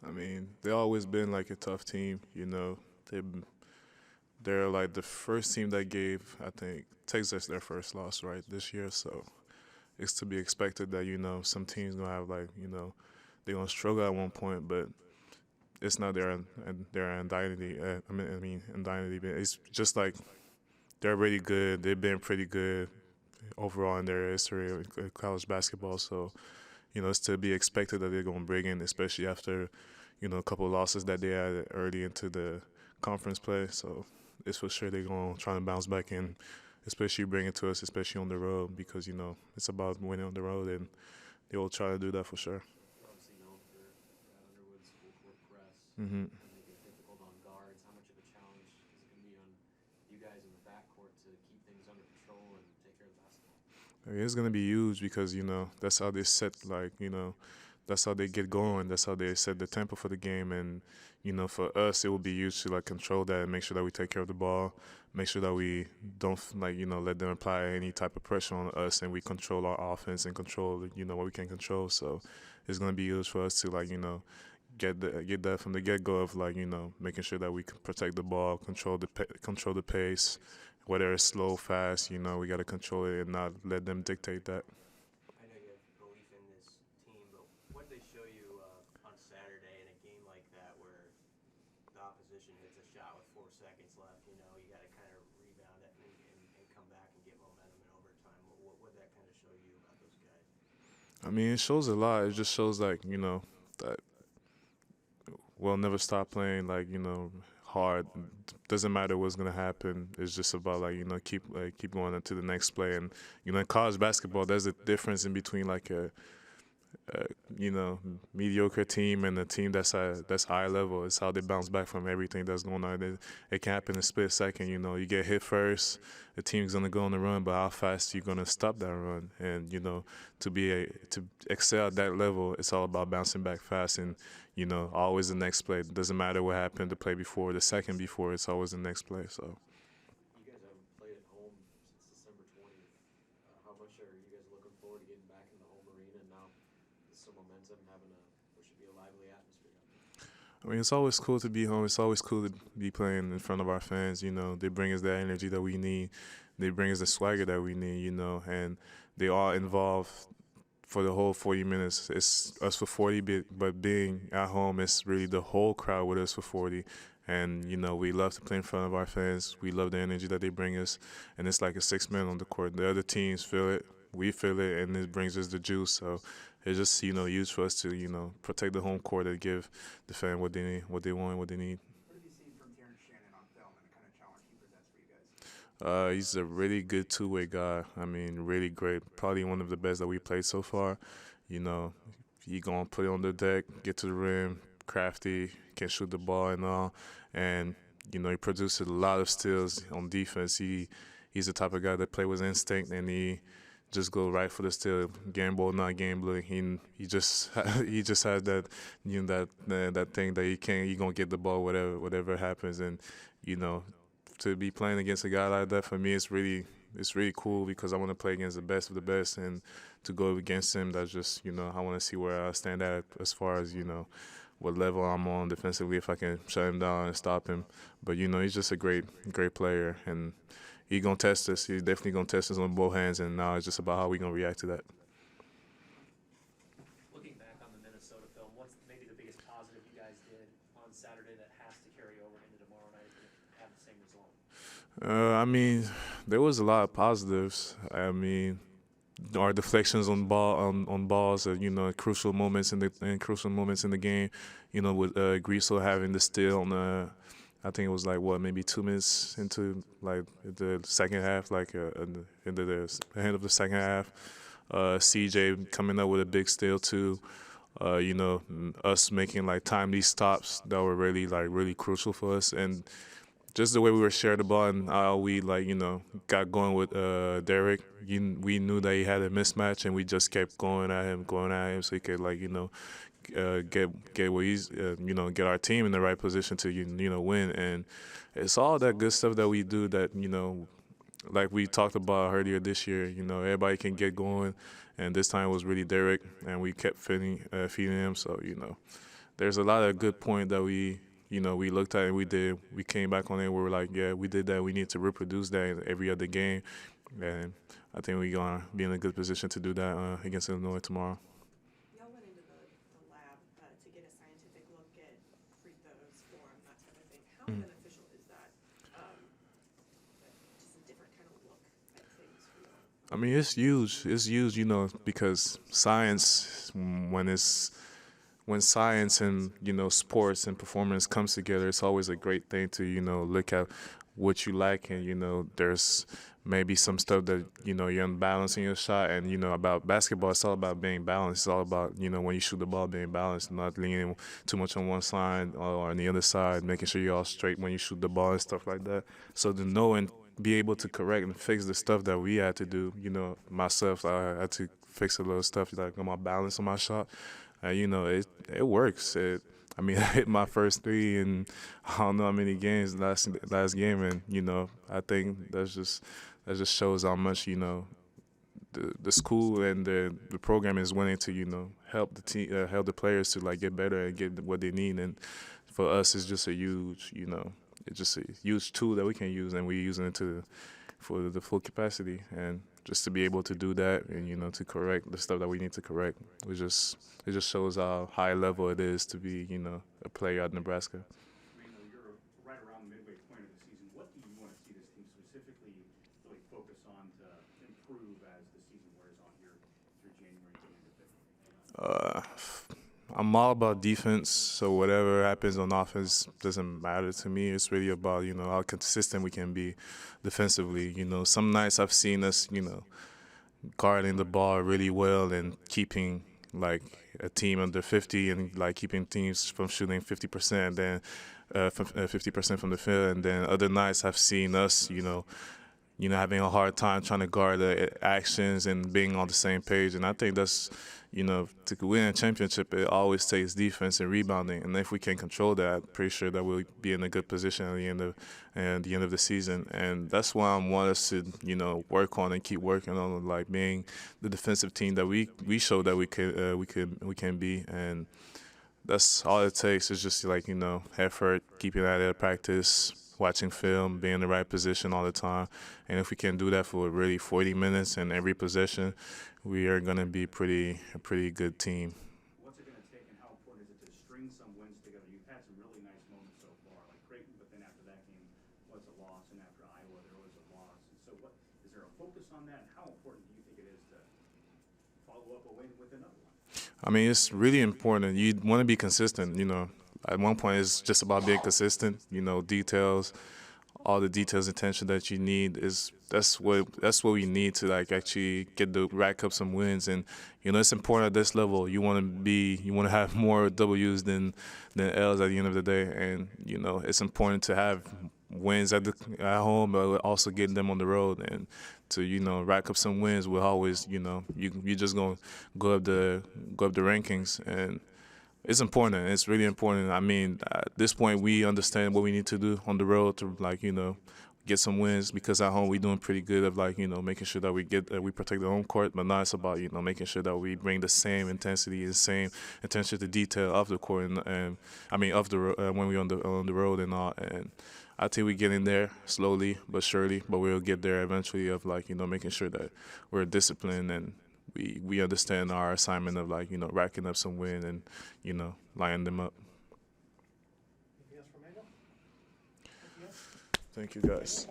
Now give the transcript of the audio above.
I mean, they always been like a tough team. They they're like the first team that gave, I think, Texas their first loss right this year. So it's to be expected that some teams gonna have like they're gonna struggle at one point, but it's not their identity. I mean, identity. But it's just like they're really good. They've been pretty good overall in their history of college basketball. So it's to be expected that they're gonna bring in, especially after a couple of losses that they had early into the conference play. So it's for sure they're gonna try to bounce back in, especially bring it to us, especially on the road, because it's about winning on the road, and they will try to do that for sure. You're obviously known for Underwood's full court press hmm and make it difficult on guards. How much of a challenge is it going to be on you guys in the backcourt to keep things under control and take care of the basketball? I mean, it's gonna be huge because that's how they set, like that's how they get going. That's how they set the tempo for the game. And for us, it will be huge to like control that and make sure that we take care of the ball, make sure that we don't like let them apply any type of pressure on us, and we control our offense and control what we can control. So it's gonna be huge for us to like get that from the get go of like making sure that we can protect the ball, control the pace, whether it's slow, fast. We got to control it and not let them dictate that. I know you have belief in this team, but what did they show you on Saturday in a game like that where the opposition hits a shot with 4 seconds left? You got to kind of rebound it and come back and get momentum in overtime. What did that kind of show you about those guys? I mean, it shows a lot. It just shows like that we'll never stop playing like hard. Doesn't matter what's gonna happen. It's just about like keep going into the next play. And in college basketball, there's a difference in between like uh, mediocre team and a team that's high level. It's how they bounce back from everything that's going on. It can happen in a split second. You get hit first, the team's gonna go on the run, but how fast you gonna stop that run? And to excel at that level, it's all about bouncing back fast and always the next play. It doesn't matter what happened the play before, the second before. It's always the next play. So. You guys haven't played at home since December 20th. How much are you guys looking forward to getting back in the home arena now? There's some momentum, having what should be a lively atmosphere down there. I mean, it's always cool to be home. It's always cool to be playing in front of our fans. They bring us that energy that we need. They bring us the swagger that we need. And they all involved for the whole 40 minutes. It's us for 40, but being at home, it's really the whole crowd with us for 40. And we love to play in front of our fans. We love the energy that they bring us, and it's like a 6 man on the court. The other teams feel it, we feel it, and it brings us the juice. So it's just used for us to protect the home court and give the fan what they need, what they want, what they need. What have you seen from Terrence Shannon on film and the kind of challenge he presents for you guys? He's a really good two-way guy. I mean, really great. Probably one of the best that we played so far. You know, he gonna put it on the deck, get to the rim, crafty, can shoot the ball and all, and he produces a lot of steals on defense. He's the type of guy that play with instinct, and he just go right for the steal, gamble not gambling. He just he just has that that thing that he gonna get the ball whatever happens. And you know to be playing against a guy like that, for me, it's really cool because I want to play against the best of the best, and to go against him, that's just I want to see where I stand at as far as what level I'm on defensively, if I can shut him down and stop him. But he's just a great player, and he gonna test us. He's definitely gonna test us on both hands, and now it's just about how we gonna react to that. Looking back on the Minnesota film, what's maybe the biggest positive you guys did on Saturday that has to carry over into tomorrow night and have the same result? I mean, there was a lot of positives. I mean, our deflections on balls at crucial moments in the game. With Griso having the steal on the, I think it was like what, maybe 2 minutes into like the second half, like into the end of the second half. CJ coming up with a big steal too. Us making like timely stops that were really crucial for us, and just the way we were sharing the ball and how we got going with Derek. We knew that he had a mismatch, and we just kept going at him, so he could get what he's get our team in the right position to win. And it's all that good stuff that we do that like we talked about earlier this year. Everybody can get going, and this time it was really Derek, and we kept feeding him. So there's a lot of good point that we looked at and we came back on it. We were like, yeah, we did that. We need to reproduce that in every other game, and I think we're gonna be in a good position to do that against Illinois tomorrow. Y'all went into the lab to get a scientific look at free throws, form, that type of thing. How beneficial is that? Just a different kind of look at things for you. I mean, it's huge. It's huge, because science, when science and sports and performance comes together, it's always a great thing to look at what you like, and there's maybe some stuff that you're unbalancing your shot, and about basketball, it's all about being balanced. It's all about when you shoot the ball, being balanced, not leaning too much on one side or on the other side, making sure you're all straight when you shoot the ball and stuff like that. So to know and be able to correct and fix the stuff that we had to do, myself, I had to fix a little stuff like on my balance on my shot. It works. I mean, I hit my first three in I don't know how many games last game, and I think that just shows how much the school and the program is willing to help the team, help the players to like get better and get what they need. And for us, it's just a huge it's just a huge tool that we can use, and we're using it for the full capacity. And just to be able to do that and to correct the stuff that we need to correct, it just shows how high level it is to be a player at Nebraska. Emmanuel, you're right around the midway point of the season. What do you want to see this team specifically really focus on to improve as the season wears on here through January to the end of it? I'm all about defense, so whatever happens on offense doesn't matter to me. It's really about how consistent we can be defensively. Some nights I've seen us guarding the ball really well and keeping like a team under 50 and like keeping teams from shooting 50%, then 50% from the field. And then other nights I've seen us having a hard time trying to guard the actions and being on the same page. And I think that's, to win a championship, it always takes defense and rebounding. And if we can control that, I'm pretty sure that we'll be in a good position at the end of the season. And that's why I want us to, work on and keep working on, like being the defensive team that we show that we can be. And that's all it takes is just like, effort, keeping at it, practice, watching film, being in the right position all the time. And if we can do that for really 40 minutes in every possession, we are going to be a pretty good team. What's it going to take, and how important is it to string some wins together? You've had some really nice moments so far, like Creighton, but then after that game was a loss, and after Iowa there was a loss. And so what is there a focus on that, and how important do you think it is to follow up a win with another one? I mean, it's really important. You want to be consistent, At one point, it's just about being consistent. Details, all the details, attention that you need that's what we need to like actually rack up some wins. And it's important at this level. You want to have more W's than L's at the end of the day. And it's important to have wins at home, but also getting them on the road and to rack up some wins. Will always you just gonna go up the rankings. And it's important. It's really important. I mean, at this point, we understand what we need to do on the road to, like, get some wins, because at home we're doing pretty good of, like, making sure that we protect the home court. But now it's about, making sure that we bring the same intensity and same attention to detail off the court and I mean, when we're on the road and all. And I think we're getting there slowly but surely, but we'll get there eventually of, like, making sure that we're disciplined and we understand our assignment of, like, racking up some win and, lining them up. Anything else from Emmanuel? Thank you, guys.